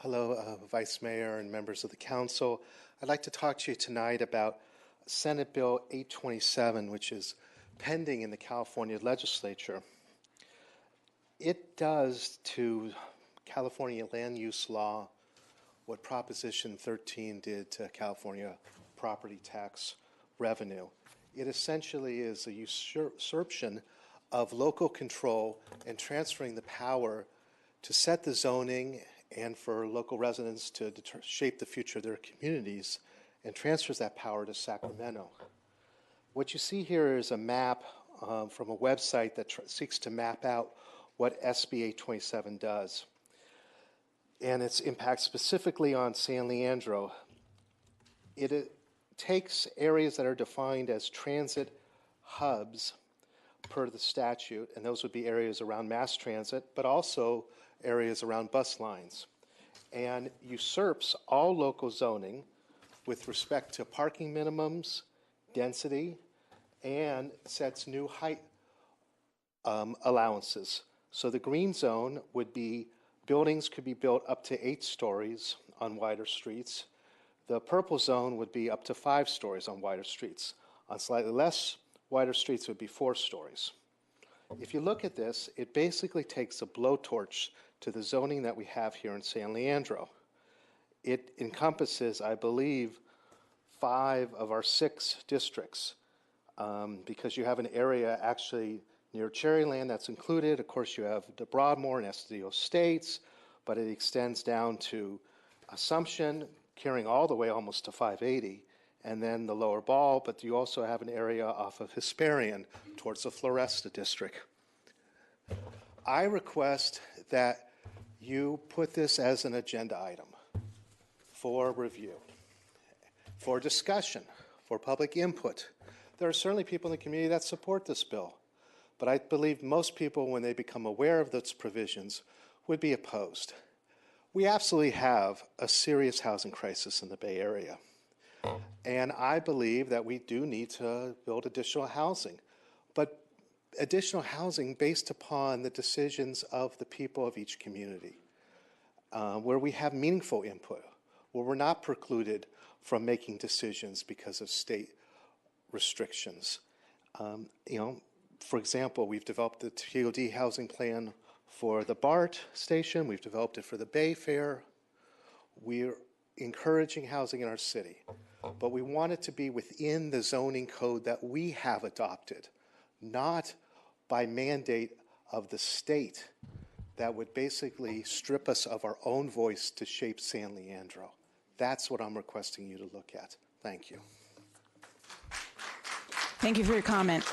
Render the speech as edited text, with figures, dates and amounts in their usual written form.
Hello, Vice Mayor and members of the Council. I'd like to talk to you tonight about Senate Bill 827, which is pending in the California Legislature. It does to California land use law what Proposition 13 did to California property tax revenue. It essentially is a usurpation of local control and transferring the power to set the zoning and for local residents to shape the future of their communities, and transfers that power to Sacramento. What you see here is a map from a website that seeks to map out what SB 827 does, and its impact specifically on San Leandro. It takes areas that are defined as transit hubs per the statute, and those would be areas around mass transit, but also areas around bus lines, and usurps all local zoning with respect to parking minimums, density, and sets new height allowances. So the green zone would be buildings could be built up to 8 stories on wider streets. The purple zone would be up to 5 stories on wider streets. On slightly less wider streets would be 4 stories. If you look at this, it basically takes a blowtorch to the zoning that we have here in San Leandro. It encompasses, I believe, 5 of our 6 districts because you have an area actually near Cherryland that's included. Of course, you have the Broadmoor and Estudillo Estates, but it extends down to Assumption, carrying all the way almost to 580, and then the Lower Ball, but you also have an area off of Hesperian towards the Floresta district. I request that you put this as an agenda item for review, for discussion, for public input. There are certainly people in the community that support this bill, but I believe most people, when they become aware of those provisions, would be opposed. We absolutely have a serious housing crisis in the Bay Area, and I believe that we do need to build additional housing, but additional housing based upon the decisions of the people of each community, where we have meaningful input, where we're not precluded from making decisions because of state restrictions. For example, we've developed the TOD housing plan for the BART station. We've developed it for the Bay Fair. We're encouraging housing in our city, but we want it to be within the zoning code that we have adopted, not by mandate of the state that would basically strip us of our own voice to shape San Leandro. That's what I'm requesting you to look at. Thank you. Thank you for your comment.